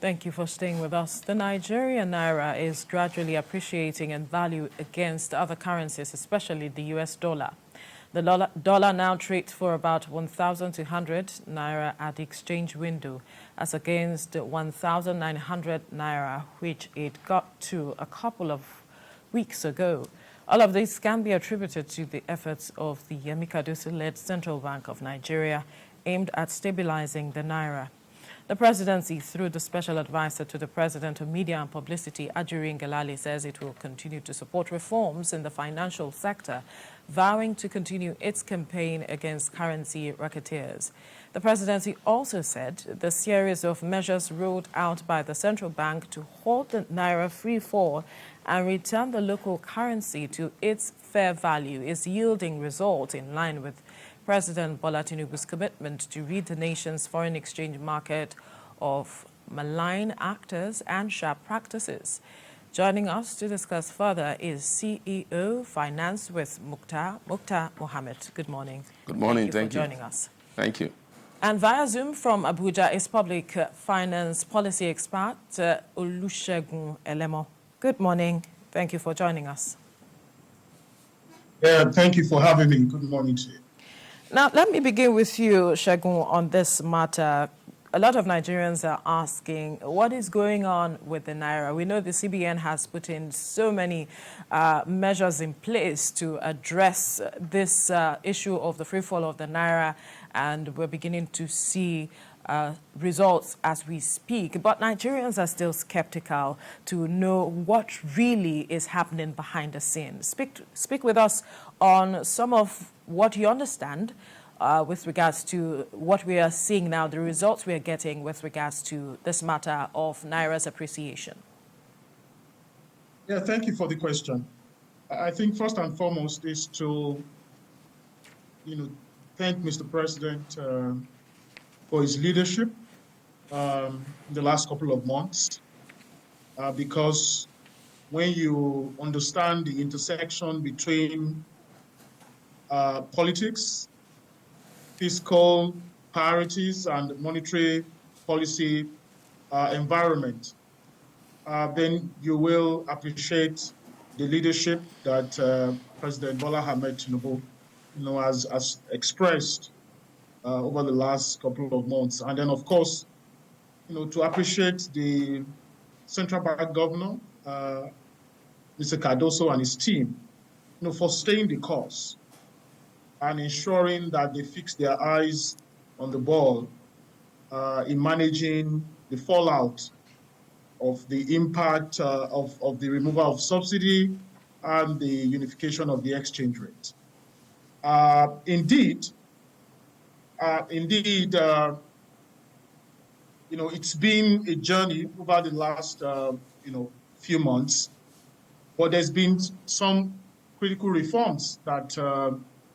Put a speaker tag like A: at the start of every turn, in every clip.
A: Thank you for staying with us. The Nigerian Naira is gradually appreciating in value against other currencies, especially the US dollar. The dollar now trades for about 1,200 Naira at the exchange window, as against 1,900 Naira, which it got to a couple of weeks ago. All of this can be attributed to the efforts of the Yemi Cardoso-led Central Bank of Nigeria aimed at stabilizing the Naira. The presidency, through the special advisor to the President of Media and Publicity, Ajuri Ngelale, says it will continue to support reforms in the financial sector, vowing to continue its campaign against currency racketeers. The presidency also said the series of measures rolled out by the central bank to halt the Naira free fall and return the local currency to its fair value is yielding results in line with President Bola Tinubu's commitment to rid the nation's foreign exchange market of malign actors and sharp practices. Joining us to discuss further is CEO Finance with Mukhtar Mohammed. Good morning.
B: Good morning.
A: Thank you for joining us.
B: Thank you.
A: And via Zoom from Abuja is public finance policy expert Olusegun Elemo. Good morning. Thank you for joining us.
C: Yeah, thank you for having me. Good morning to you.
A: Now, let me begin with you, Segun, on this matter. A lot of Nigerians are asking, what is going on with the Naira? We know the CBN has put in so many measures in place to address this issue of the free fall of the Naira, and we're beginning to see results as we speak. But Nigerians are still skeptical to know what really is happening behind the scenes. Speak with us on some of what you understand with regards to what we are seeing now, the results we are getting with regards to this matter of Naira's appreciation.
C: Yeah, thank you for the question. I think first and foremost is to, thank Mr. President for his leadership in the last couple of months, because when you understand the intersection between politics, fiscal priorities, and monetary policy environment, then you will appreciate the leadership that President Bola Ahmed Tinubu, has expressed over the last couple of months. And then, of course, to appreciate the central bank governor, Mr. Cardoso, and his team, for staying the course and ensuring that they fix their eyes on the ball in managing the fallout of the impact of the removal of subsidy and the unification of the exchange rate. Indeed, it's been a journey over the last, few months, but there's been some critical reforms that,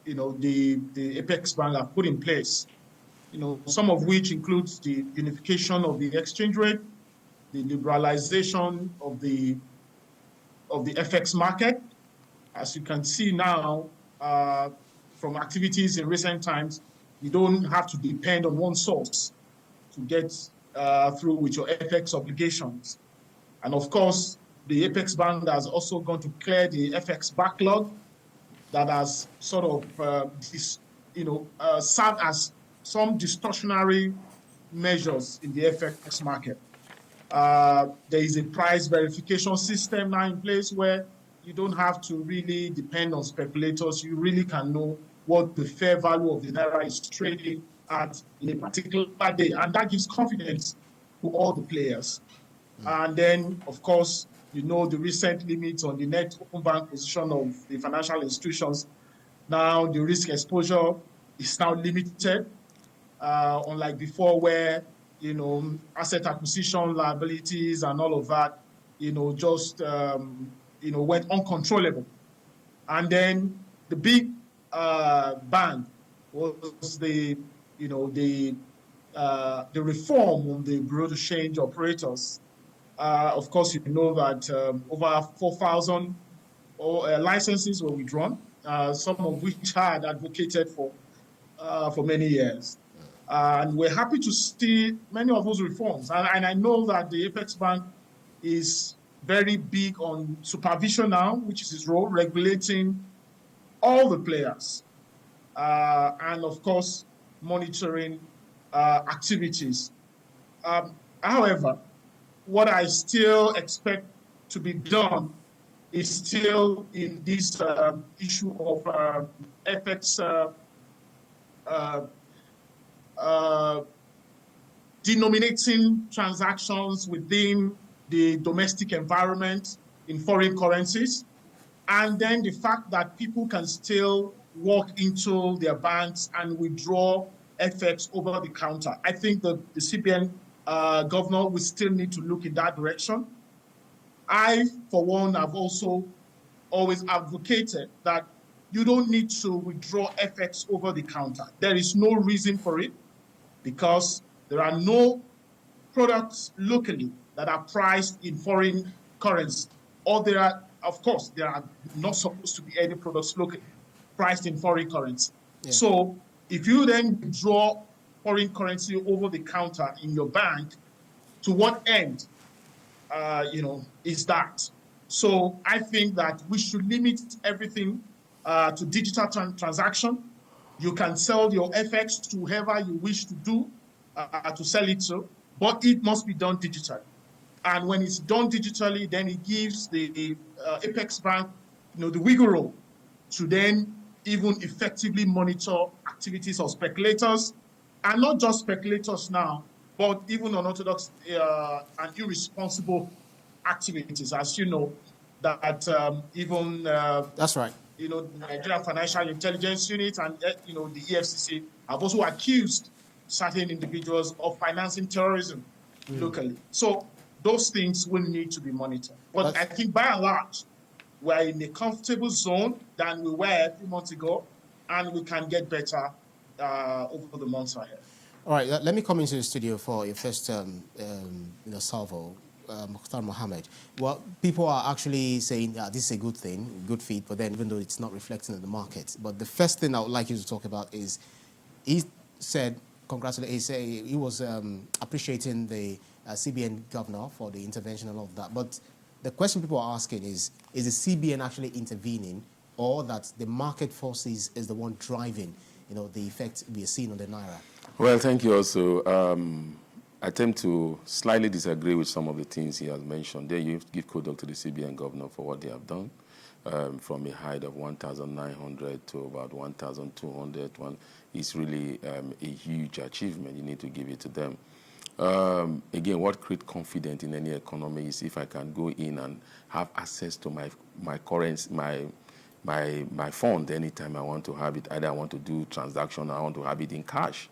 C: the Apex Bank have put in place, some of which includes the unification of the exchange rate, the liberalization of the FX market. As you can see now, from activities in recent times, you don't have to depend on one source to get through with your FX obligations. And of course, the Apex Bank has also gone to clear the FX backlog that has sort of, served as some distortionary measures in the FX market. There is a price verification system now in place where you don't have to really depend on speculators. You really can know what the fair value of the Naira is trading at in a particular day. And that gives confidence to all the players. And then, of course, the recent limits on the net open bank position of the financial institutions. Now, the risk exposure is now limited, unlike before where, asset acquisition liabilities and all of that, just, went uncontrollable. And then the big bang was the reform on the bureau de change operators. Of course, that over 4,000 licenses were withdrawn, some of which I had advocated for many years. And we're happy to see many of those reforms. And I know that the Apex Bank is very big on supervision now, which is its role, regulating all the players. And of course, monitoring activities. However, what I still expect to be done is still in this issue of FX denominating transactions within the domestic environment in foreign currencies. And then the fact that people can still walk into their banks and withdraw FX over the counter. I think the CBN governor will still need to look in that direction. I, for one, have also always advocated that you don't need to withdraw FX over the counter. There is no reason for it because there are no products locally that are priced in foreign currency. Or there are, of course, there are not supposed to be any products locally priced in foreign currency. Yeah. So if you then withdraw foreign currency over the counter in your bank, to what end, is that? So I think that we should limit everything to digital transaction. You can sell your FX to whoever you wish to do, to sell it to, but it must be done digitally. And when it's done digitally, then it gives the Apex Bank, the wiggle room to then even effectively monitor activities of speculators, and not just speculators now, but even unorthodox and irresponsible activities. As you know, that even
B: that's right.
C: The Nigerian Financial Intelligence Unit and the EFCC have also accused certain individuals of financing terrorism locally. So those things will need to be monitored. But I think by and large, we're in a comfortable zone than we were a few months ago, and we can get better over the months ahead.
B: All right, let me come into the studio for your first salvo, Mukhtar Mohammed. Well, people are actually saying this is a good thing, good feat, but then even though it's not reflecting in the market. But the first thing I would like you to talk about is he said, he was appreciating the CBN governor for the intervention and all of that. But the question people are asking is the CBN actually intervening, or that the market forces is the one driving, the effect we are seeing on the Naira?
D: Well, thank you also. I tend to slightly disagree with some of the things he has mentioned. There you have to give kudos to the CBN governor for what they have done, from a height of 1,900 to about 1,200. It's really a huge achievement. You need to give it to them. Again, what creates confidence in any economy is if I can go in and have access to my currency, my fund anytime I want to have it. Either I want to do transaction or I want to have it in cash.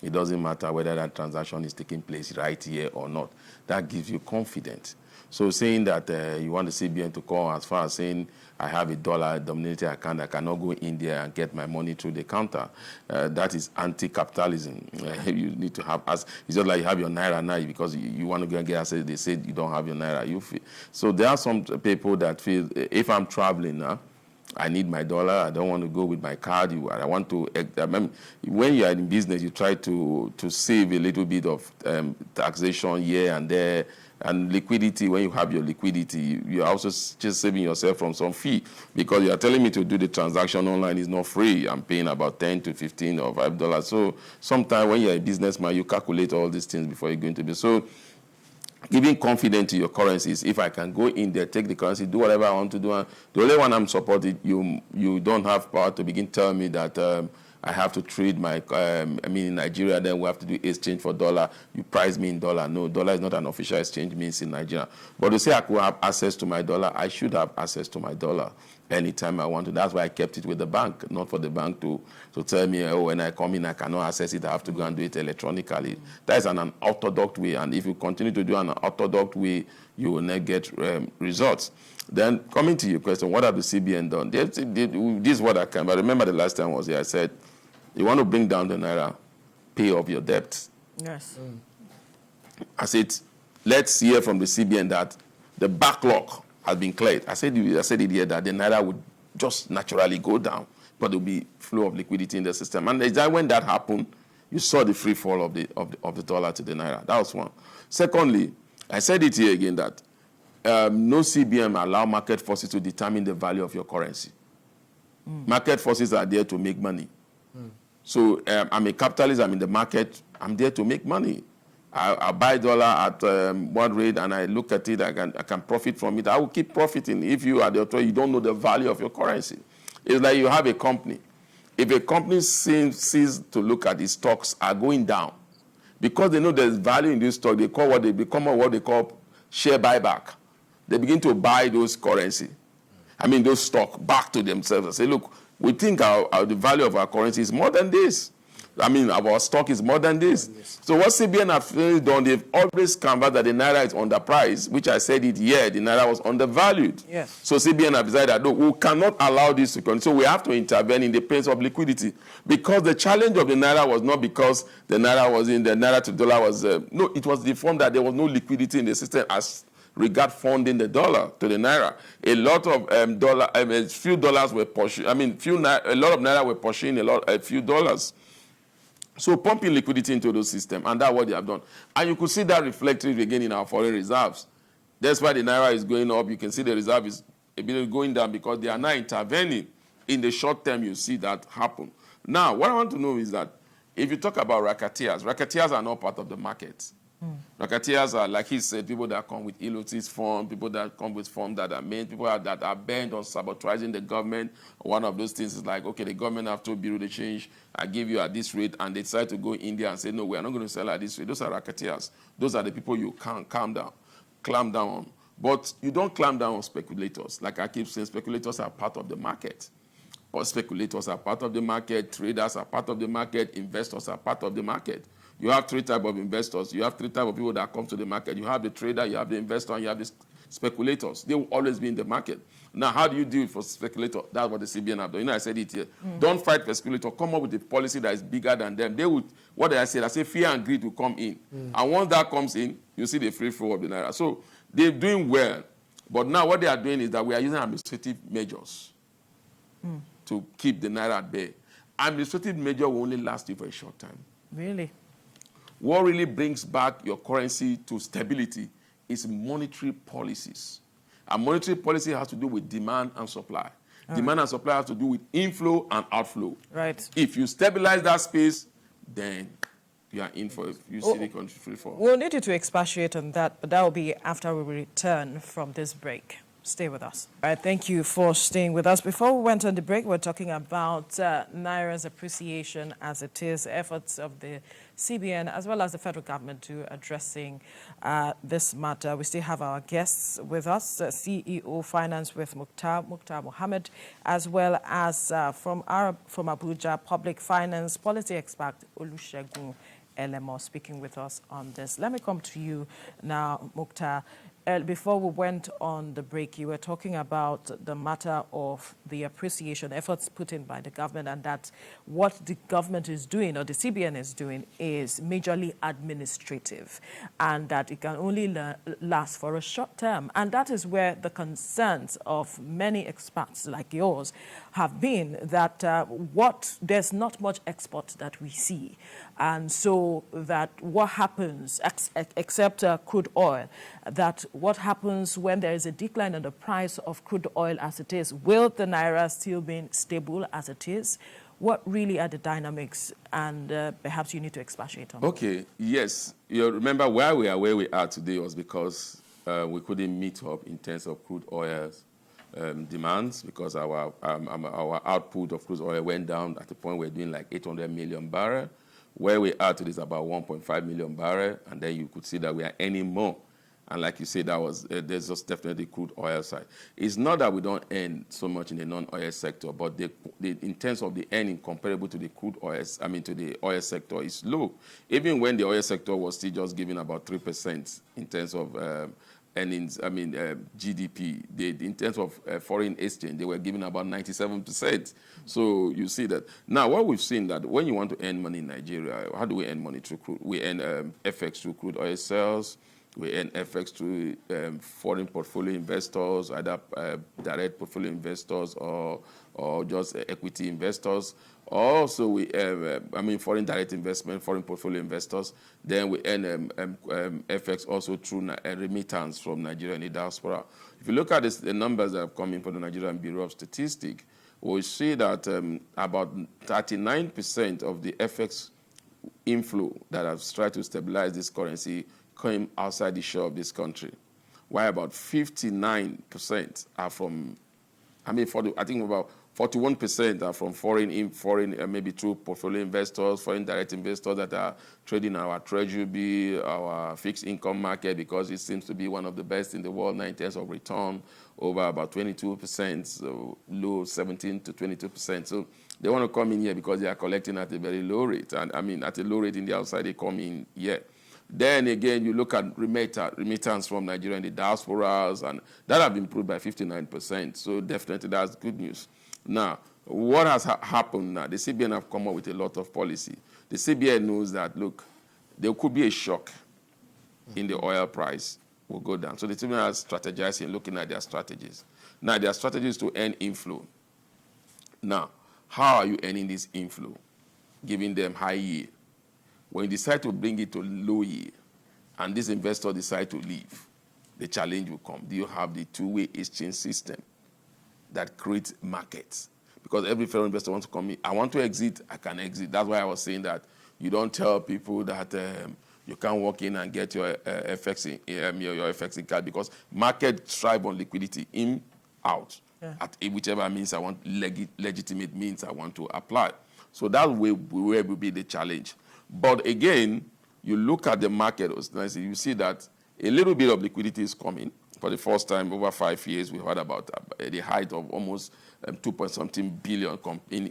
D: It doesn't matter whether that transaction is taking place right here or not. That gives you confidence. So saying that you want the CBN to come as far as saying I have a dollar-dominated account, I cannot go in there and get my money through the counter, that is anti-capitalism. You need to have, it's just like you have your Naira now because you want to go and get access. They say you don't have your Naira. So there are some people that feel if I'm traveling now, I need my dollar. I don't want to go with my card. I want to. When you are in business, you try to save a little bit of taxation here and there, and liquidity. When you have your liquidity, you're also just saving yourself from some fee, because you are telling me to do the transaction online is not free. I'm paying about $10 to $15 or $5. So sometimes when you're a businessman, you calculate all these things before you're going to be so. Giving confidence to your currencies, if I can go in there, take the currency, do whatever I want to do. And the only one I'm supporting, you don't have power to begin telling me that I have to trade my, in Nigeria, then we have to do exchange for dollar. You price me in dollar. No, dollar is not an official exchange means in Nigeria. But to say I could have access to my dollar, I should have access to my dollar anytime I want to. That's why I kept it with the bank, not for the bank to tell me, oh, when I come in, I cannot access it. I have to go and do it electronically. That is an unorthodox way. And if you continue to do an unorthodox way, you will not get results. Then coming to your question, what have the CBN done? This is what I can. But remember the last time I was here, I said, you want to bring down the Naira, pay off your debt.
A: Yes.
D: I said, let's hear from the CBN that the backlog has been cleared. I said it here that the Naira would just naturally go down, but there will be flow of liquidity in the system. And when that happened, You saw the free fall of the dollar to the Naira. That was one. Secondly, I said it here again that no CBN allow market forces to determine the value of your currency. Market forces are there to make money. So I'm a capitalist, I'm in the market, I'm there to make money. I buy dollar at one rate and I look at it, I can profit from it. I will keep profiting. If you are the authority, you don't know the value of your currency. It's like you have a company. If a company sees to look at its stocks are going down, because they know there's value in this stock, they become what they call share buyback. They begin to buy those currency. Those stock back to themselves and say, look, we think the value of our currency is more than this. Our stock is more than this. So what CBN have done, they've always canvassed that the Naira is underpriced, which I said it here, the Naira was undervalued. Yes. So CBN have decided that, look, we cannot allow this to continue. So we have to intervene in the place of liquidity. Because the challenge of the Naira was not because the Naira was the Naira to dollar was, no, it was the form that there was no liquidity in the system as regard funding the dollar to the Naira. A lot of a few dollars were pushing, a lot of Naira were pushing a few dollars. So pumping liquidity into those systems, and that's what they have done. And you could see that reflected again in our foreign reserves. That's why the Naira is going up. You can see the reserve is a bit going down because they are now intervening. In the short term, you see that happen. Now, what I want to know is that if you talk about racketeers are not part of the market. Racketeers are, like he said, people that come with illicit funds, people that come with funds that are made, people that are bent on sabotaging the government. One of those things is like, okay, the government have to bureau the change, I give you at this rate, and they decide to go India and say, no, we are not going to sell at this rate. Those are racketeers. Those are the people you can't clamp down on. But you don't clamp down on speculators. Like I keep saying, speculators are part of the market. Or speculators are part of the market, traders are part of the market, investors are part of the market. You have three types of investors. You have three types of people that come to the market. You have the trader, you have the investor, and you have the speculators. They will always be in the market. Now, how do you deal with speculator? That's what the CBN have done. I said it here. Don't fight for speculator. Come up with a policy that is bigger than them. They would, what did I say? I say fear and greed will come in. And once that comes in, you see the free flow of the Naira. So they're doing well. But now what they are doing is that we are using administrative measures to keep the Naira at bay. Administrative measure will only last you for a short time.
A: Really?
D: What really brings back your currency to stability is monetary policies. And monetary policy has to do with demand and supply. Demand and supply has to do with inflow and outflow.
A: Right.
D: If you stabilize that space, then you are in for you see the country free fall.
A: We'll need you to expatiate on that, but that will be after we return from this break. Stay with us. All right, thank you for staying with us. Before we went on the break, we're talking about Naira's appreciation as it is, efforts of the CBN as well as the federal government to addressing this matter. We still have our guests with us, CEO Finance with Mukhtar Mohammed, as well as from Abuja, Public Finance Policy Expert Olusegun Elemo, speaking with us on this. Let me come to you now, Mukhtar. Before we went on the break, you were talking about the matter of the appreciation efforts put in by the government, and that what the government is doing, or the CBN is doing, is majorly administrative, and that it can only last for a short term. And that is where the concerns of many experts like yours have been, that there's not much export that we see. And so that what happens, except crude oil, that what happens when there is a decline in the price of crude oil as it is? Will the Naira still be stable as it is? What really are the dynamics? And perhaps you need to expatiate on that.
D: Okay, yes. You remember where we are today was because we couldn't meet up in terms of crude oil demands, because our output of crude oil went down at the point we're doing like 800 million barrels. Where we are today is about 1.5 million barrels, and then you could see that we are earning more. And like you said, that was there's just definitely the crude oil side. It's not that we don't earn so much in the non-oil sector, but in terms of the earning comparable to the crude oil, to the oil sector, is low. Even when the oil sector was still just giving about 3% in terms of earnings, GDP, in terms of foreign exchange, they were giving about 97%. So you see that. Now, what we've seen that when you want to earn money in Nigeria, how do we earn money through crude? We earn FX through crude oil sales. We earn FX through foreign portfolio investors, either direct portfolio investors or just equity investors. Also, we foreign direct investment, foreign portfolio investors. Then we earn FX also through remittance from Nigeria and the diaspora. If you look at the numbers that have come in from the Nigerian Bureau of Statistics, we see that about 39% of the FX inflow that has tried to stabilize this currency came outside the shore of this country, while about 59% are from, I think about 41% are from foreign, maybe through portfolio investors, foreign direct investors that are trading our treasury bill, our fixed income market, because it seems to be one of the best in the world now in terms of return, over about 22%, so low 17 to 22%. So they want to come in here because they are collecting at a very low rate. And at a low rate in the outside, they come in here. Then again, you look at remittance from Nigeria and the diasporas, and that have improved by 59%. So definitely that's good news. Now, what has happened now? The CBN have come up with a lot of policy. The CBN knows that, look, there could be a shock in the oil price will go down. So the CBN has strategized in looking at their strategies. Now, their strategy is to earn inflow. Now, how are you earning this inflow? Giving them high yield. When you decide to bring it to low yield, and this investor decide to leave, the challenge will come. Do you have the two-way exchange system that creates markets? Because every foreign investor wants to come in. I want to exit, I can exit. That's why I was saying that you don't tell people that you can't walk in and get your FX your FX card, because market thrive on liquidity, in, out, at whichever means I want, legitimate means I want to apply. So that way will be the challenge. But again, you look at the market, you see that a little bit of liquidity is coming. For the first time over 5 years, we heard about the height of almost 2.something billion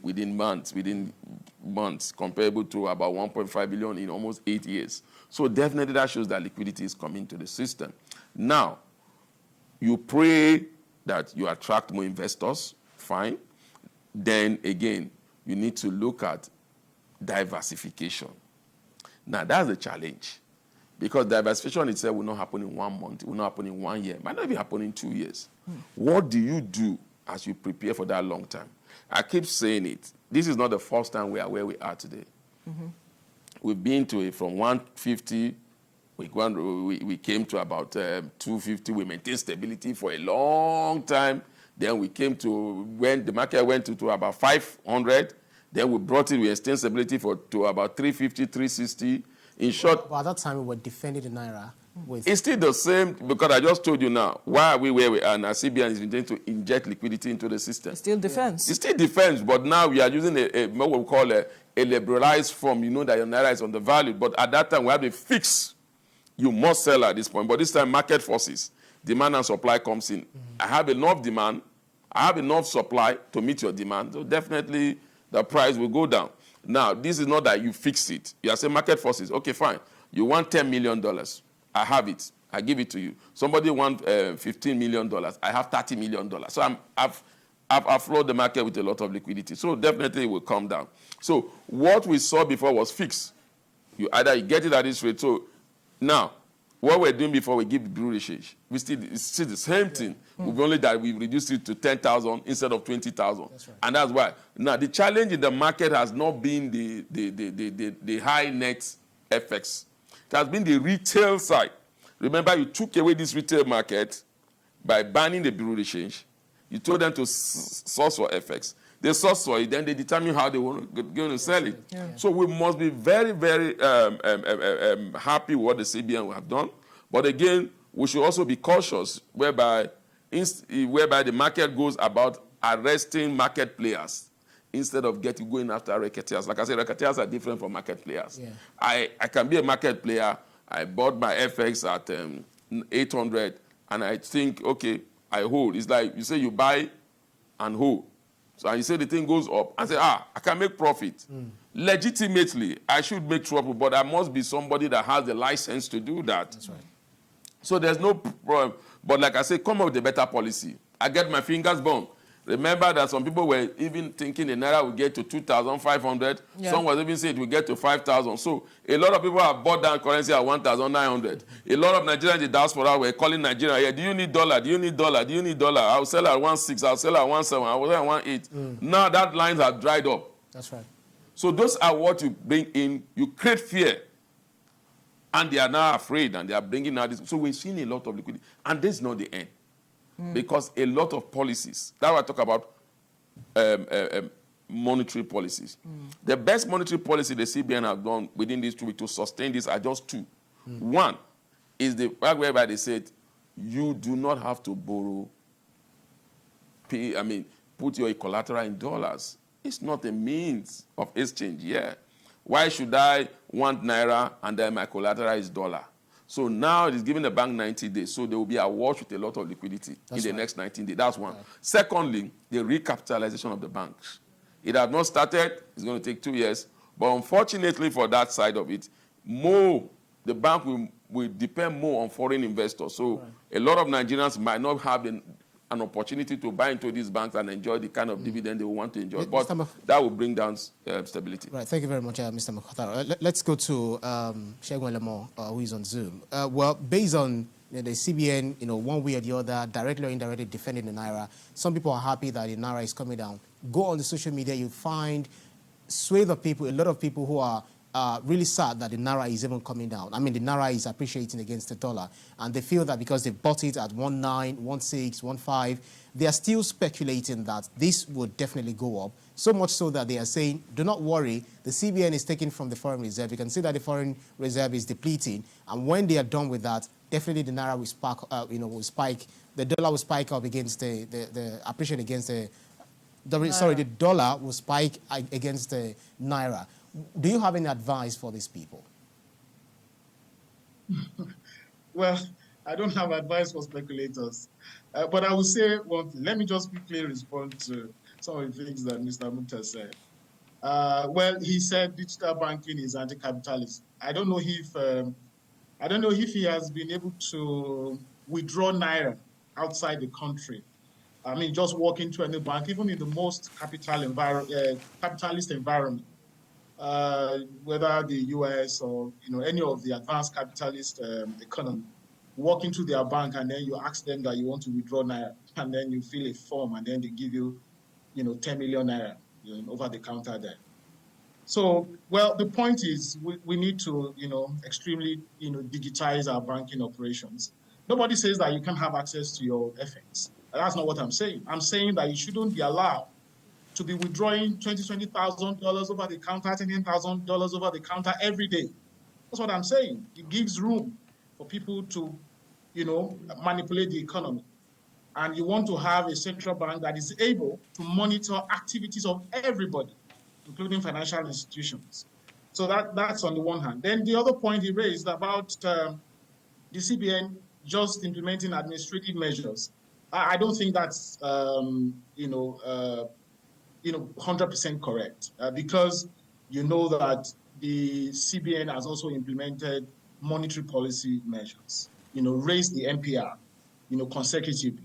D: within months, comparable to about 1.5 billion in almost 8 years. So definitely that shows that liquidity is coming to the system. Now, you pray that you attract more investors, fine. Then again, you need to look at diversification. Now, that's a challenge, because diversification itself will not happen in 1 month, it will not happen in 1 year, it might not even happen in 2 years. What do you do as you prepare for that long time? I keep saying it. This is not the first time we are where we are today. We've been to it from 150, we came to about 250, we maintained stability for a long time. Then we came to, when the market went to about 500, then we brought it, we extended stability to about 350, 360. In short,
B: but at that time, we were defending the Naira.
D: It's still the same, because I just told you now, why are we where we are now? CBN is intending to inject liquidity into the system.
A: It's still defense.
D: It's still defense, but now we are using what we call a liberalized form. You know that your Naira is undervalued, but at that time we have a fix. You must sell at this point. But this time, market forces, demand and supply comes in. I have enough demand, I have enough supply to meet your demand, so definitely the price will go down. Now, this is not that you fix it. You are saying market forces. Okay, fine. You want $10 million. I have it. I give it to you. Somebody wants $15 million. I have $30 million. So I've flowed the market with a lot of liquidity. So definitely it will come down. So what we saw before was fixed. You get it at this rate. So now, what we're doing before, we give the bureau exchange. It's still the same thing. We've only that we've reduced it to 10,000 instead of 20,000. That's right. And that's why. Now, the challenge in the market has not been the high net FX. It has been the retail side. Remember, you took away this retail market by banning the bureau exchange. You told them to source for FX. They source for it, then they determine how they want to sell it. Yeah. So we must be very, very happy with what the CBN will have done. But again, we should also be cautious, whereby the market goes about arresting market players instead of going after racketeers. Like I said, racketeers are different from market players. Yeah. I can be a market player. I bought my FX at 800, and I think, okay, I hold. It's like you say you buy and hold. So you say the thing goes up, and say, I can make profit. Legitimately, I should make trouble, but I must be somebody that has the license to do that. That's right. So there's no problem. But like I say, come up with a better policy. I get my fingers burned. Remember that some people were even thinking the Naira will get to 2,500.
A: Yeah.
D: Some was even saying it will get to 5,000. So a lot of people have bought down currency at 1,900. A lot of Nigerians in the diaspora were calling Nigeria, yeah, do you need dollar? Do you need dollar? Do you need dollar? I'll sell at 1.6. I'll sell at 1.7. I'll sell at 1.8. Now that lines have dried up.
B: That's right.
D: So those are what you bring in. You create fear. And they are now afraid, and they are bringing out this. So we're seeing a lot of liquidity. And this is not the end. Because a lot of policies, that I talk about monetary policies. The best monetary policy the CBN have done within these 2 weeks to sustain this are just two. One is the fact whereby they said, you do not have to borrow, put your collateral in dollars. It's not a means of exchange, yeah. Why should I want Naira and then my collateral is dollar? So now it is giving the bank 90 days. So there will be a watch with a lot of liquidity in the next 19 days. That's one. Right. Secondly, the recapitalization of the banks. It has not started. It's going to take 2 years. But unfortunately for that side of it, the bank will depend more on foreign investors. So a lot of Nigerians might not have an opportunity to buy into these banks and enjoy the kind of dividend they will want to enjoy. But that will bring down stability.
B: Right. Thank you very much, Mr. Mokotaro. Let's go to Segun Elemo, who is on Zoom. Well, based on the CBN, 1 way or the other, directly or indirectly defending the Naira, some people are happy that the Naira is coming down. Go on the social media, you find swathe of people, a lot of people who are really sad that the Naira is even coming down. I mean, the Naira is appreciating against the dollar. And they feel that because they bought it at 1.9, 1.6, 1.5, they are still speculating that this would definitely go up. So much so that they are saying, do not worry, the CBN is taking from the foreign reserve. You can see that the foreign reserve is depleting. And when they are done with that, definitely the Naira will spike, the dollar will spike up against the appreciation against the dollar will spike against the Naira. Do you have any advice for these people?
C: Well, I don't have advice for speculators. But I will say one thing. Let me just quickly respond to some of the things that Mr. Mukta said. Well, he said digital banking is anti-capitalist. I don't know if he has been able to withdraw Naira outside the country. I mean, just walk into any bank, even in the most capitalist environment. Whether the US or any of the advanced capitalist economy, walk into their bank and then you ask them that you want to withdraw Naira, and then you fill a form and then they give you 10 million Naira over the counter there. So, well, the point is we need to extremely digitize our banking operations. Nobody says that you can't have access to your FX. That's not what I'm saying. I'm saying that you shouldn't be allowed to be withdrawing $20,000 over the counter, $10,000 over the counter every day. That's what I'm saying. It gives room for people to, manipulate the economy. And you want to have a central bank that is able to monitor activities of everybody, including financial institutions. So that's on the one hand. Then the other point he raised about the CBN just implementing administrative measures. I don't think that's, 100% correct, because that the CBN has also implemented monetary policy measures, raised the MPR, consecutively,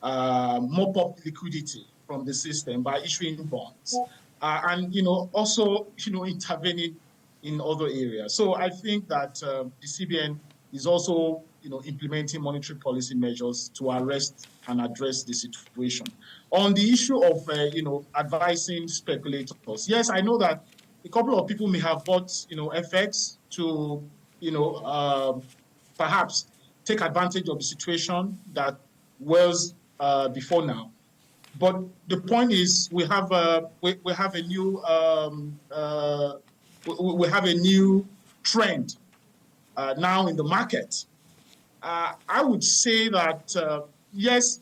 C: mop up liquidity from the system by issuing bonds, and, also, intervening in other areas. So I think that the CBN is also, implementing monetary policy measures to arrest and address the situation. On the issue of, advising speculators, yes, I know that a couple of people may have bought, FX to, perhaps take advantage of the situation that was before now. But the point is, we have a new trend now in the market. I would say that yes,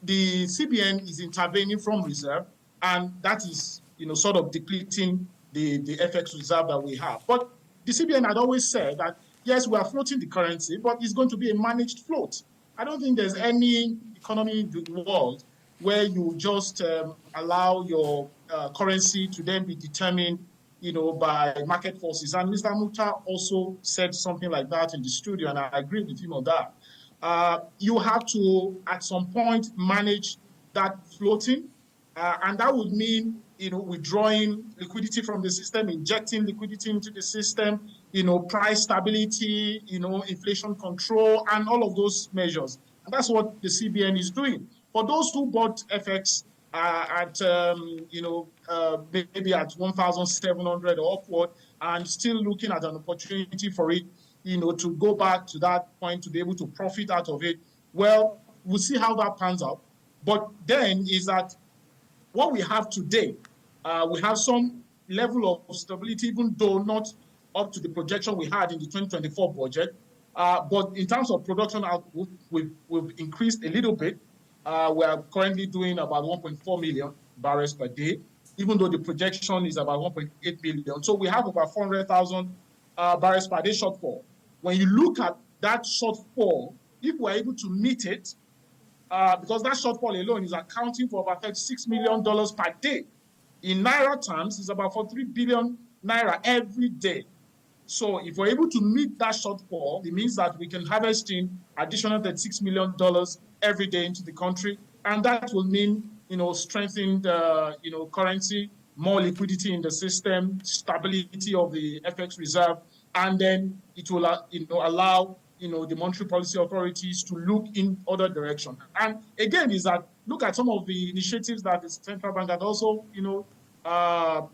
C: the CBN is intervening from reserve, and that is, sort of depleting the FX reserve that we have. But the CBN had always said that, yes, we are floating the currency, but it's going to be a managed float. I don't think there's any economy in the world where you just allow your currency to then be determined, by market forces. And Mr. Mukta also said something like that in the studio, and I agree with him on that. You have to, at some point, manage that floating, and that would mean, withdrawing liquidity from the system, injecting liquidity into the system, price stability, inflation control, and all of those measures. And that's what the CBN is doing. For those who bought FX at, maybe at 1,700 or upward, and still looking at an opportunity for it, to go back to that point to be able to profit out of it, well, we'll see how that pans out. But then is that what we have today, we have some level of stability, even though not up to the projection we had in the 2024 budget. But in terms of production output, we've increased a little bit. We are currently doing about 1.4 million barrels per day, even though the projection is about 1.8 million. So we have about 400,000 barrels per day shortfall. When you look at that shortfall, if we're able to meet it, because that shortfall alone is accounting for about $36 million per day. In Naira terms, it's about 43 billion Naira every day. So if we're able to meet that shortfall, it means that we can harvest in additional $36 million every day into the country. And that will mean, strengthened, currency, more liquidity in the system, stability of the FX reserve, and then it will, allow the monetary policy authorities to look in other direction. And again, is that look at some of the initiatives that the central bank had also,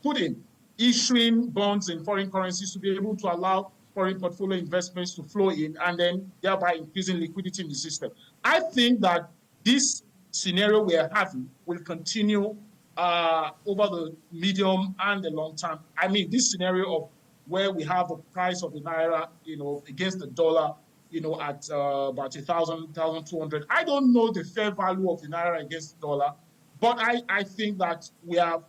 C: put in, issuing bonds in foreign currencies to be able to allow foreign portfolio investments to flow in, and then thereby increasing liquidity in the system. I think that this scenario we are having will continue over the medium and the long term. I mean, this scenario of where we have the price of the Naira, against the dollar, at about 1,200. I don't know the fair value of the Naira against the dollar, but I think that we are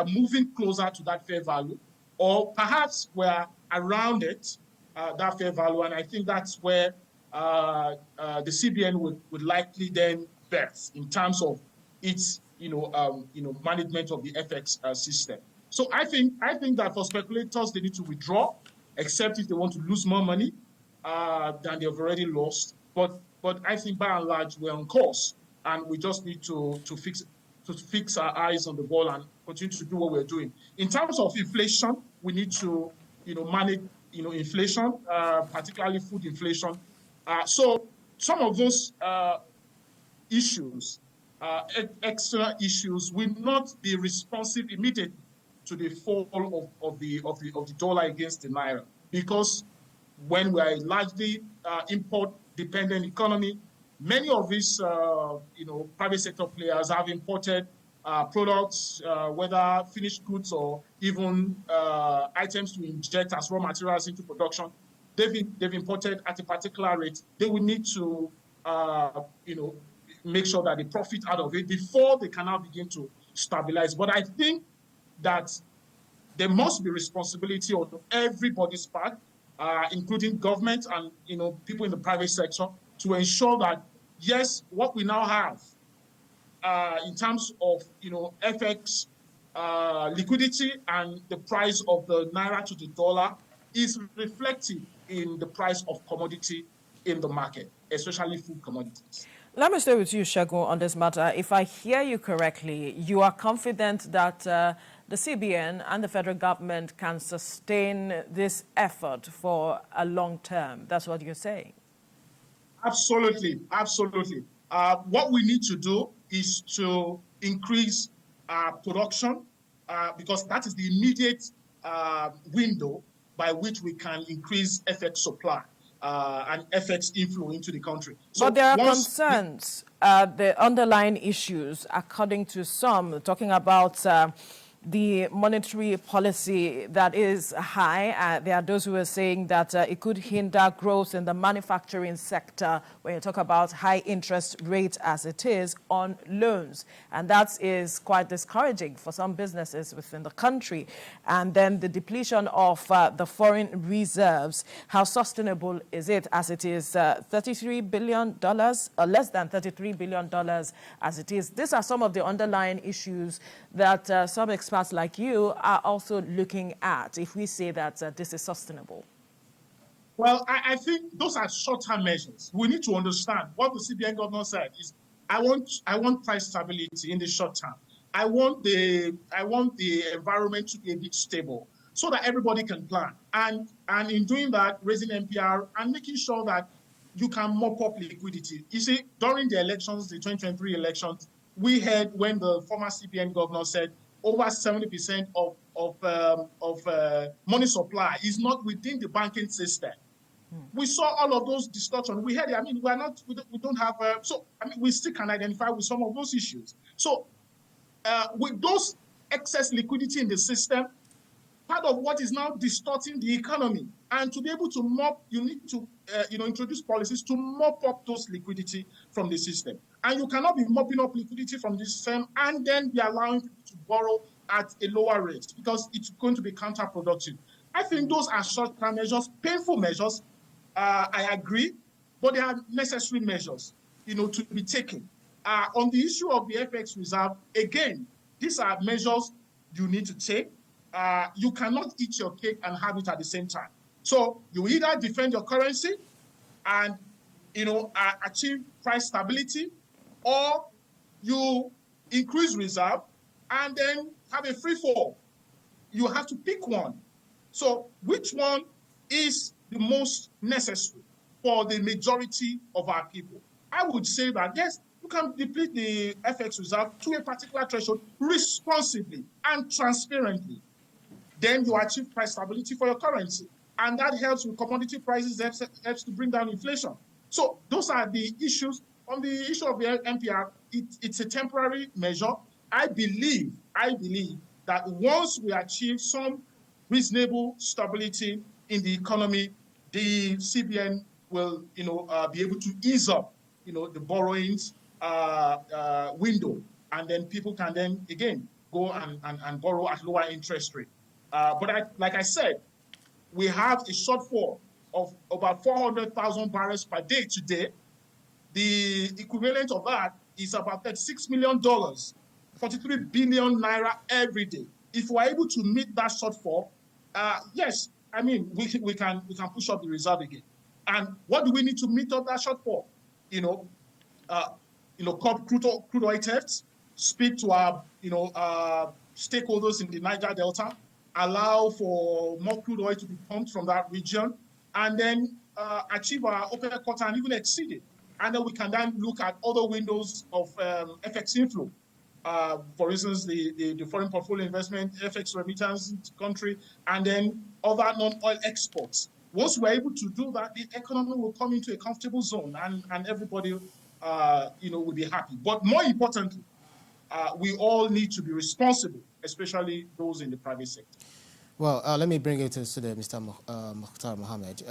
C: moving closer to that fair value, or perhaps we're around it, that fair value, and I think that's where the CBN would likely then bet in terms of its management of the FX system. So I think that for speculators, they need to withdraw, except if they want to lose more money than they've already lost. But I think by and large we're on course, and we just need to fix our eyes on the ball and continue to do what we're doing. In terms of inflation, we need to manage inflation, particularly food inflation. So some of those issues, external issues, will not be responsive immediately to the fall of the dollar against the Naira, because when we are a largely import-dependent economy, many of these private sector players have imported products, whether finished goods or even items to inject as raw materials into production. They've imported at a particular rate. They will need to make sure that they profit out of it before they can now begin to stabilize. But I think that there must be responsibility on everybody's part, including government and people in the private sector, to ensure that yes, what we now have in terms of FX liquidity and the price of the Naira to the dollar is reflected in the price of commodity in the market, especially food commodities.
A: Let me stay with you, Segun, on this matter. If I hear you correctly, you are confident that the CBN and the federal government can sustain this effort for a long term. That's what you're saying.
C: Absolutely, absolutely. What we need to do is to increase production because that is the immediate window by which we can increase FX supply and FX inflow into the country.
A: So but there are concerns, the underlying issues, according to some, talking about the monetary policy that is high. There are those who are saying that it could hinder growth in the manufacturing sector when you talk about high interest rates as it is on loans. And that is quite discouraging for some businesses within the country. And then the depletion of the foreign reserves, how sustainable is it as it is $33 billion, or less than $33 billion as it is? These are some of the underlying issues that some experts like you are also looking at if we say that this is sustainable.
C: Well, I think those are short-term measures. We need to understand what the CBN governor said is I want price stability in the short term. I want the environment to be a bit stable so that everybody can plan. And in doing that, raising NPR and making sure that you can mop up liquidity. You see, during the elections, the 2023 elections, we heard when the former CBN governor said over 70% of money supply is not within the banking system. We saw all of those distortions. We had it. I mean, we don't have, so, I mean, we still can identify with some of those issues. So with those excess liquidity in the system, part of what is now distorting the economy. And to be able to mop, you need to introduce policies to mop up those liquidity from the system. And you cannot be mopping up liquidity from the system and then be allowing people to borrow at a lower rate because it's going to be counterproductive. I think those are short-term measures, painful measures. I agree, but they are necessary measures, to be taken. On the issue of the FX reserve, again, these are measures you need to take. You cannot eat your cake and have it at the same time. So you either defend your currency and achieve price stability, or you increase reserve and then have a free fall. You have to pick one. So which one is the most necessary for the majority of our people? I would say that, yes, you can deplete the FX reserve to a particular threshold responsibly and transparently. Then you achieve price stability for your currency. And that helps with commodity prices, helps to bring down inflation. So those are the issues. On the issue of the NPR, it's a temporary measure. I believe that once we achieve some reasonable stability in the economy, the CBN will, be able to ease up, the borrowings window, and then people can then again go and borrow at lower interest rate. But like I said, we have a shortfall of about 400,000 barrels per day today. The equivalent of that is about $36 million, 43 billion naira every day. If we're able to meet that shortfall, yes, I mean, we can push up the reserve again. And what do we need to meet up that shortfall? Curb crude oil thefts, speak to our, stakeholders in the Niger Delta, allow for more crude oil to be pumped from that region, and then achieve our OPEC quota and even exceed it. And then we can then look at other windows of FX inflow. For instance, the foreign portfolio investment, FX remittance into country, and then other non-oil exports. Once we're able to do that, the economy will come into a comfortable zone and everybody, will be happy. But more importantly, we all need to be responsible, especially those in the private sector.
B: Well, let me bring it to Mr. Mukhtar Mohammed.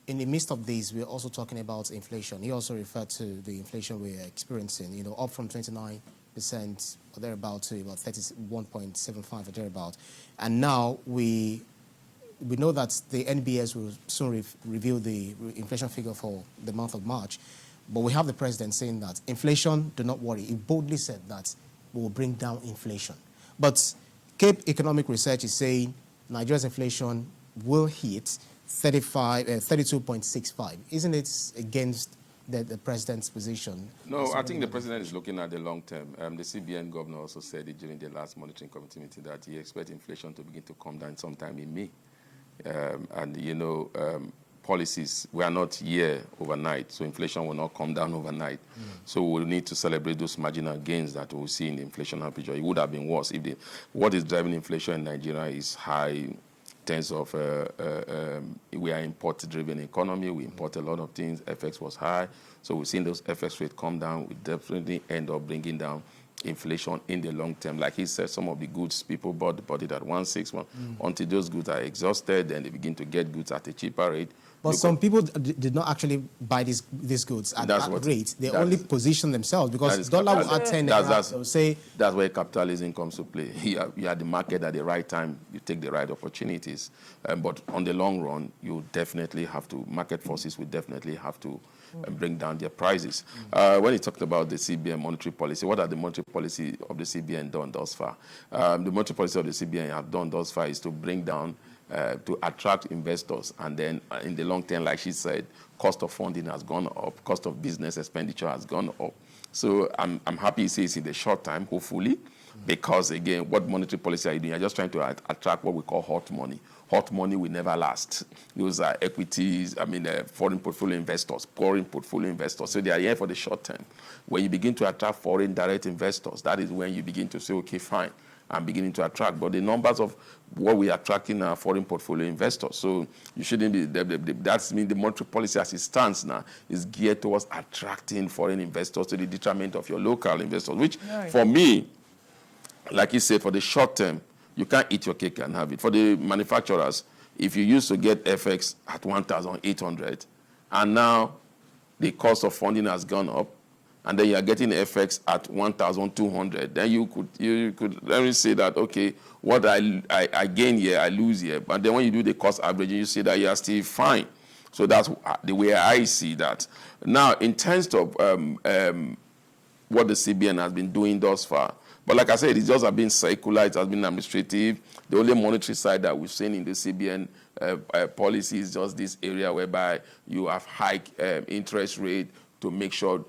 B: In the midst of this, we're also talking about inflation. He also referred to the inflation we're experiencing, up from 29% or thereabout to about 31.75 or thereabout. And now we know that the NBS will soon reveal the inflation figure for the month of March. But we have the president saying that inflation, do not worry. He boldly said that we will bring down inflation. But Cape Economic Research is saying Nigeria's inflation will hit 32.65. Isn't it against the president's position?
D: No, I think the president is looking at the long term. The CBN governor also said it during the last monitoring committee meeting that he expects inflation to begin to come down sometime in May. Policies, we are not here overnight, so inflation will not come down overnight. So we'll need to celebrate those marginal gains that we'll see in the inflationary picture. It would have been worse if what is driving inflation in Nigeria is high terms of we are import-driven economy. We import a lot of things. FX was high. So we've seen those FX rates come down. We definitely end up bringing down inflation in the long term. Like he said, some of the goods people bought it at 161. Until those goods are exhausted, then they begin to get goods at a cheaper rate.
B: But some people did not actually buy these goods at that rate. They only position themselves because dollar will add 10.
D: That's where capitalism comes to play. You are the market at the right time. You take the right opportunities. But on the long run, you definitely have to, market forces will definitely have to bring down their prices. When he talked about the CBN monetary policy, what are the monetary policy of the CBN done thus far? The monetary policy of the CBN have done thus far is to bring down to attract investors. And then in the long term, like she said, cost of funding has gone up, cost of business expenditure has gone up. So I'm happy to say it's in the short time, hopefully, because again, what monetary policy are you doing? You're just trying to attract what we call hot money. Hot money will never last. Those are equities, foreign portfolio investors, foreign portfolio investors. So they are here for the short term. When you begin to attract foreign direct investors, that is when you begin to say, okay, fine, I'm beginning to attract. But the numbers of what we are attracting are foreign portfolio investors. So you shouldn't be, that's mean the monetary policy as it stands now is geared towards attracting foreign investors to the detriment of your local investors, which for me, like you said, for the short term, you can't eat your cake and have it. For the manufacturers, if you used to get FX at 1,800, and now the cost of funding has gone up, and then you are getting FX at 1,200, then you could let me say that, okay, what I gain here, I lose here. But then when you do the cost averaging, you see that you are still fine. So that's the way I see that. Now, in terms of what the CBN has been doing thus far, but like I said, it's just been circular, it has been administrative. The only monetary side that we've seen in the CBN policy is just this area whereby you have high interest rate to make sure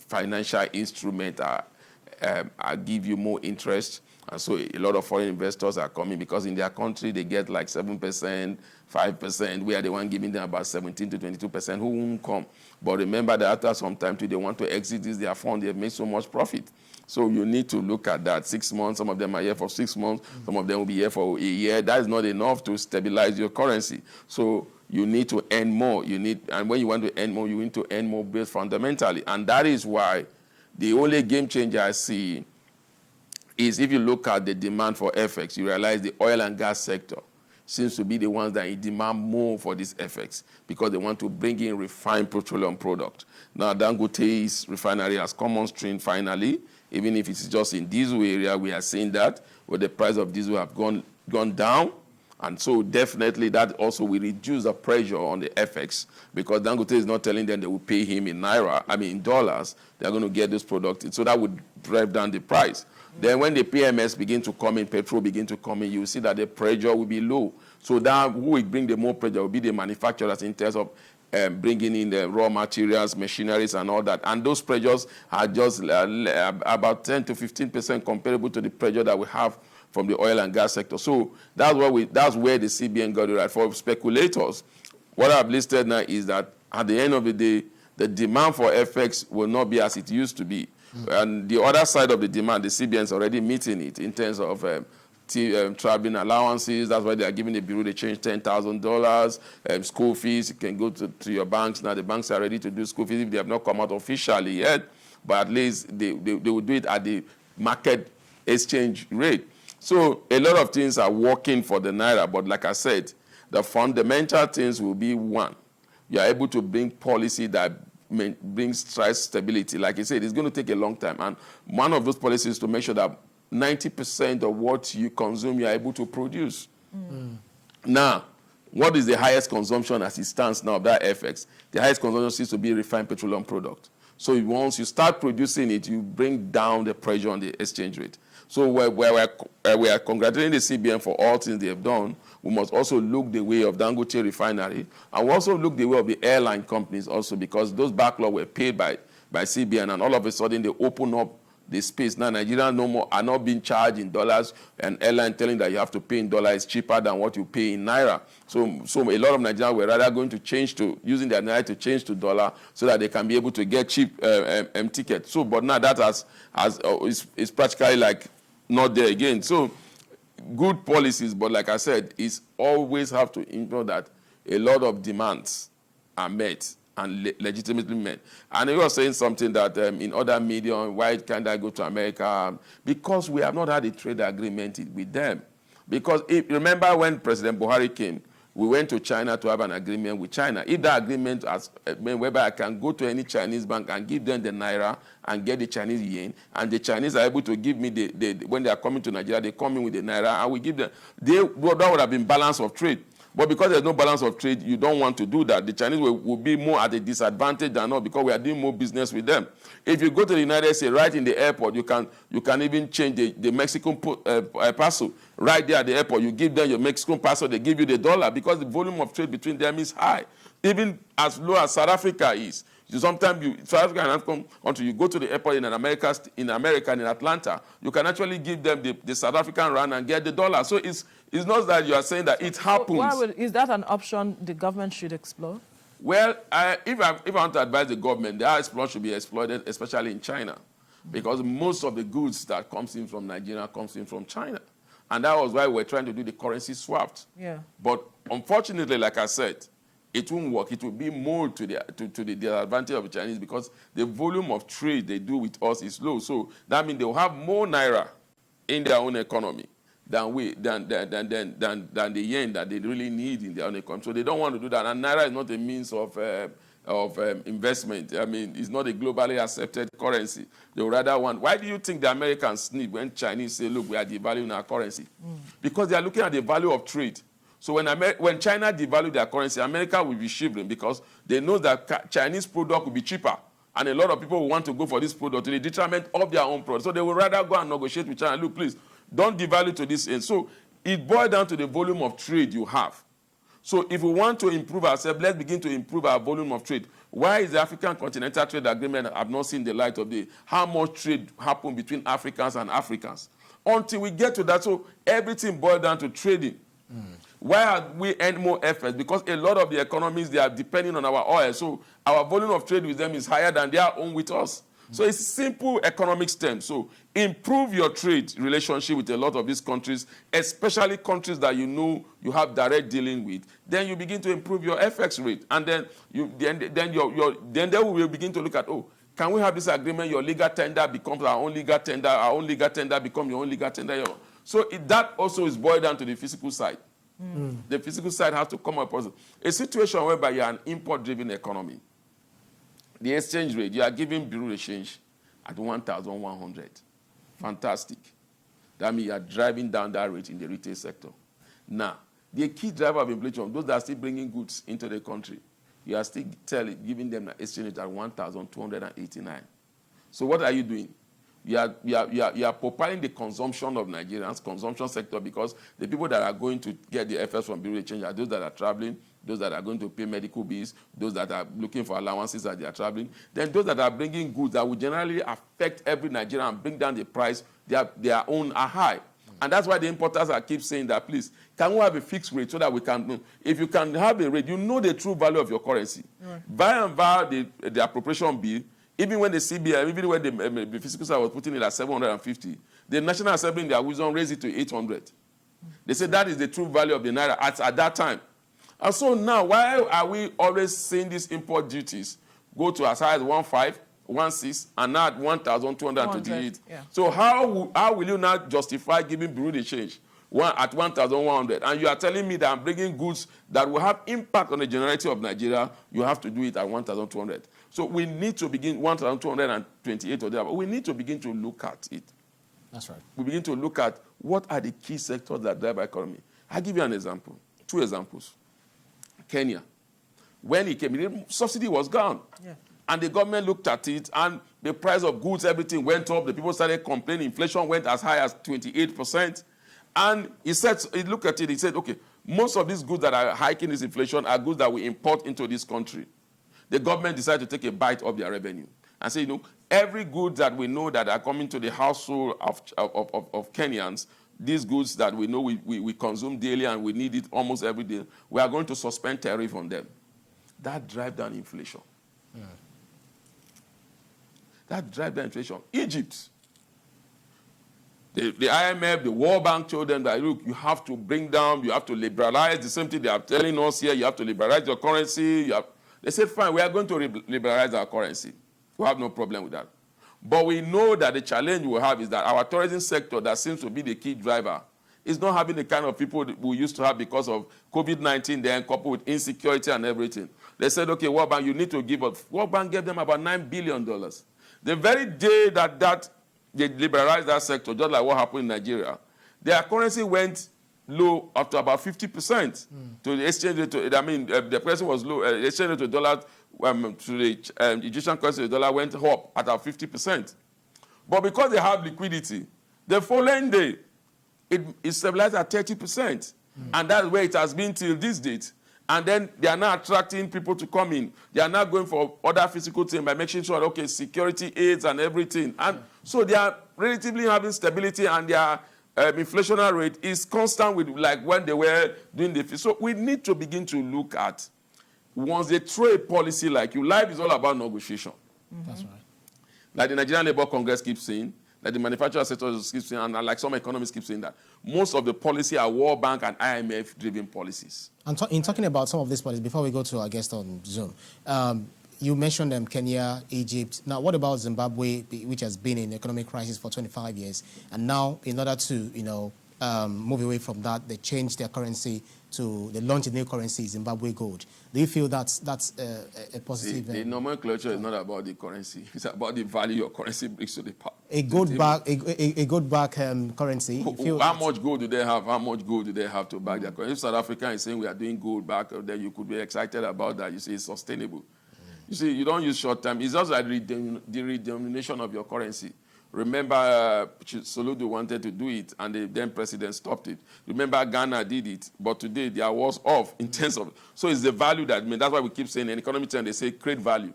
D: financial instruments give you more interest. And so a lot of foreign investors are coming because in their country they get like 7%, 5%, where they want giving them about 17 to 22%, who won't come. But remember that after some time too, they want to exit this, their fund, they've made so much profit. So you need to look at that. 6 months, some of them are here for 6 months, some of them will be here for a year. That is not enough to stabilize your currency. So you need to earn more. And when you want to earn more, you need to earn more based fundamentally. And that is why the only game changer I see is if you look at the demand for FX, you realize the oil and gas sector seems to be the ones that demand more for this FX because they want to bring in refined petroleum product. Now, Dangote's refinery has come on stream finally. Even if it's just in diesel area, we are seeing that where the price of diesel have gone down. And so definitely that also will reduce the pressure on the FX because Dangote is not telling them they will pay him in Naira, in dollars. They're going to get this product. So that would drive down the price. Then when the PMS begin to come in, petrol begin to come in, you will see that the pressure will be low. So that who will bring the more pressure will be the manufacturers in terms of bringing in the raw materials, machineries, and all that. And those pressures are just about 10 to 15% comparable to the pressure that we have from the oil and gas sector. So that's where the CBN got it right. For speculators, what I've listed now is that at the end of the day, the demand for FX will not be as it used to be. And the other side of the demand, the CBN is already meeting it in terms of traveling allowances. That's why they are giving the bureau the change $10,000. School fees, you can go to your banks. Now the banks are ready to do school fees if they have not come out officially yet. But at least they will do it at the market exchange rate. So a lot of things are working for the Naira. But like I said, the fundamental things will be one. You are able to bring policy that brings price stability. Like I said, it's going to take a long time. And one of those policies is to make sure that 90% of what you consume, you are able to produce. Now, what is the highest consumption as it stands now of that FX? The highest consumption seems to be refined petroleum product. So once you start producing it, you bring down the pressure on the exchange rate. So we are congratulating the CBN for all things they have done. We must also look the way of Dangote refinery. And we also look the way of the airline companies also because those backlogs were paid by CBN and all of a sudden they open up the space. Now Nigerians no more are not being charged in dollars and airline telling that you have to pay in dollars is cheaper than what you pay in Naira. So a lot of Nigerians were rather going to change to using their Naira to change to dollar so that they can be able to get cheap tickets. So but now that is practically like not there again. So good policies, but like I said, it's always have to ensure that a lot of demands are met and legitimately met. And you were saying something that in other media, why can't I go to America? Because we have not had a trade agreement with them. Because remember when President Buhari came, we went to China to have an agreement with China. If that agreement has whereby I can go to any Chinese bank and give them the Naira and get the Chinese yen, and the Chinese are able to give me when they are coming to Nigeria, they come in with the Naira, and we give them, that would have been balance of trade. But because there's no balance of trade, you don't want to do that. The Chinese will be more at a disadvantage than not because we are doing more business with them. If you go to the United States, right in the airport, you can even change the Mexican peso right there at the airport. You give them your Mexican peso, they give you the dollar because the volume of trade between them is high. Even as low as South Africa is. Sometimes South Africa can come until you go to the airport in America, in Atlanta, you can actually give them the South African rand and get the dollar. So it's not that you are saying that it happens.
A: Is that an option the government should explore?
D: Well, if I want to advise the government, the export should be exploited, especially in China, because most of the goods that comes in from Nigeria comes in from China. And that was why we're trying to do the currency swaps.
A: Yeah.
D: But unfortunately, like I said, it won't work. It will be more to the disadvantage of the Chinese because the volume of trade they do with us is low. So that means they will have more Naira in their own economy than the yen that they really need in their own economy. So they don't want to do that. And Naira is not a means of investment. I mean, it's not a globally accepted currency. They would rather want. Why do you think the Americans sneak when Chinese say, look, we are devaluing our currency? Because they are looking at the value of trade. So when China devalues their currency, America will be shivering because they know that Chinese product will be cheaper. And a lot of people will want to go for this product to the detriment of their own product. So they would rather go and negotiate with China. Look, please, don't devalue to this end. So it boils down to the volume of trade you have. So if we want to improve ourselves, let's begin to improve our volume of trade. Why is the African Continental Trade Agreement have not seen the light of day? How much trade happened between Africans and Africans? Until we get to that, so everything boils down to trading. Why are we end more efforts? Because a lot of the economies, they are depending on our oil. So our volume of trade with them is higher than their own with us. So it's simple economic terms. So improve your trade relationship with a lot of these countries, especially countries that you know you have direct dealing with. Then you begin to improve your FX rate. And then they will begin to look at, oh, can we have this agreement? Your legal tender becomes our own legal tender. Our own legal tender becomes your own legal tender. So that also is boiled down to the physical side. The physical side has to come up. A situation whereby you are an import-driven economy. The exchange rate, you are giving bureau exchange at 1,100. Fantastic. That means you are driving down that rate in the retail sector. Now, the key driver of inflation, those that are still bringing goods into the country, you are still giving them an exchange rate at 1,289. So what are you doing? You are propelling the consumption of Nigerians, consumption sector, because the people that are going to get the effects from bureau exchange are those that are traveling, those that are going to pay medical bills, those that are looking for allowances as they are traveling. Then those that are bringing goods that will generally affect every Nigerian and bring down the price, their own are high. And that's why the importers keep saying that, please, can we have a fixed rate so that we can, if you can have a rate, you know the true value of your currency. By and by the appropriation bill, even when the CBI, even when the fiscal side was putting it at 750, the National Assembly in their wisdom raised it to 800. They said that is the true value of the Naira at that time. And so now, why are we always seeing these import duties go to as high as 15, 16, and now at 1,228? Yeah. So how will you now justify giving bureau de change at 1,100? And you are telling me that I'm bringing goods that will have impact on the generality of Nigeria, you have to do it at 1,200. So we need to begin 1,228 or there, but we need to begin to look at it.
B: That's right.
D: We begin to look at what are the key sectors that drive our economy. I'll give you an example, 2 examples. Kenya. When it came, the subsidy was gone. Yeah. And the government looked at it, and the price of goods, everything went up. The people started complaining. Inflation went as high as 28%. And he looked at it, he said, okay, most of these goods that are hiking this inflation are goods that we import into this country. The government decided to take a bite of their revenue and say, every good that we know that are coming to the household of Kenyans, these goods that we know we consume daily and we need it almost every day, we are going to suspend tariff on them. That drives down inflation. Yeah. That drives down inflation. Egypt. The IMF, the World Bank told them that, look, you have to bring down, you have to liberalize. The same thing they are telling us here, you have to liberalize your currency. They said, fine, we are going to liberalize our currency. We have no problem with that. But we know that the challenge we have is that our tourism sector that seems to be the key driver is not having the kind of people we used to have because of COVID-19 then coupled with insecurity and everything. They said, okay, World Bank, you need to give up. World Bank gave them about $9 billion. The very day that they liberalized that sector, just like what happened in Nigeria, their currency went low up to about 50% to the exchange rate. The price was low. The exchange rate to dollar to the Egyptian currency, the dollar went up at about 50%. But because they have liquidity, the following day, it stabilized at 30%. And that's where it has been till this date. And then they are now attracting people to come in. They are now going for other physical things by making sure, okay, security aids and everything. And so they are relatively having stability, and their inflationary rate is constant with like when they were doing the... So we need to begin to look at, once they throw a policy like you, life is all about negotiation.
B: That's right.
D: Like the Nigerian Labour Congress keeps saying, like the manufacturing sector keeps saying, and like some economists keep saying that most of the policy are World Bank and IMF-driven policies. And
B: in talking about some of these policies, before we go to our guest on Zoom, you mentioned Kenya, Egypt. Now, what about Zimbabwe, which has been in economic crisis for 25 years, and now, in order to, move away from that, they changed their currency to, they launched a new currency, Zimbabwe gold. Do you feel that's a positive?
D: The nomenclature is not about the currency. It's about the value your currency brings to the party.
B: A gold back currency.
D: How much gold do they have? How much gold do they have to back their currency? If South Africa is saying we are doing gold back, then you could be excited about that. You say it's sustainable. You see, you don't use short term. It's just like the redenomination of your currency. Remember, Soludo wanted to do it, and the then president stopped it. Remember, Ghana did it, but today they are worse off in terms of... So it's the value that... that's why we keep saying in economic terms, they say create value.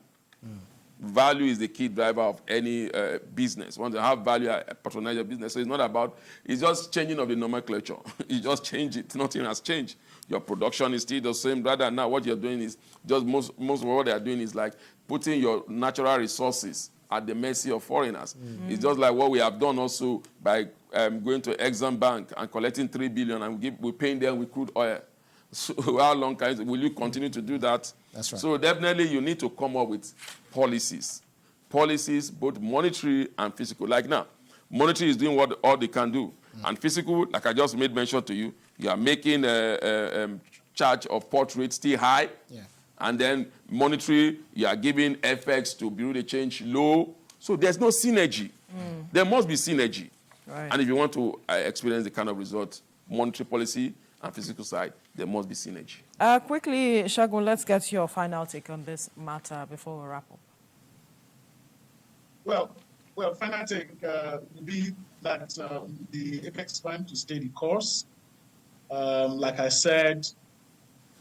D: Value is the key driver of any business. Once you have value, patronize your business. So it's not about... It's just changing of the nomenclature. You just change it. Nothing has changed. Your production is still the same. Rather now, what you're doing is... Just most of what they are doing is like putting your natural resources at the mercy of foreigners. It's just like what we have done also by going to Exxon Bank and collecting $3 billion, and we're paying them with crude oil. So how long will you continue to do that?
B: That's right.
D: So definitely you need to come up with policies. Policies, both monetary and physical. Like now, monetary is doing what all they can do. And physical, like I just made mention to you, you are making a charge of port rate still high.
B: Yeah.
D: And then monetary, you are giving FX to bureau de change low. So there's no synergy. There must be synergy.
A: Right.
D: And if you want to experience the kind of result, monetary policy and physical side, there must be synergy.
A: Quickly, Shagun, let's get your final take on this matter before we wrap up.
C: Well, final take would be that the Apex Bank to stay the course. Like I said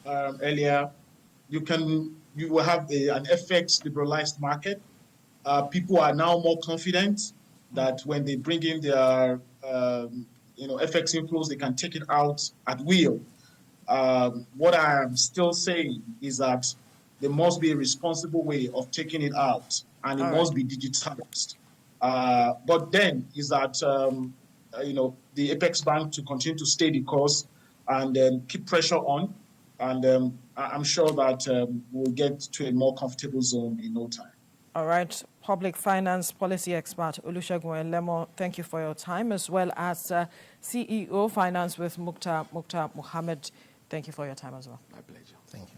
C: earlier, you will have an FX liberalized market. People are now more confident that when they bring in their FX inflows, they can take it out at will. What I am still saying is that there must be a responsible way of taking it out, and it must be digitalized. But then is that the Apex Bank to continue to stay the course and keep pressure on. And I'm sure that we'll get to a more comfortable zone in no time.
A: All right. Public finance policy expert Olusegun Elemo, thank you for your time, as well as CEO Finance with Mukhtar Mohammed. Thank you for your time as well.
D: My pleasure.
B: Thank you.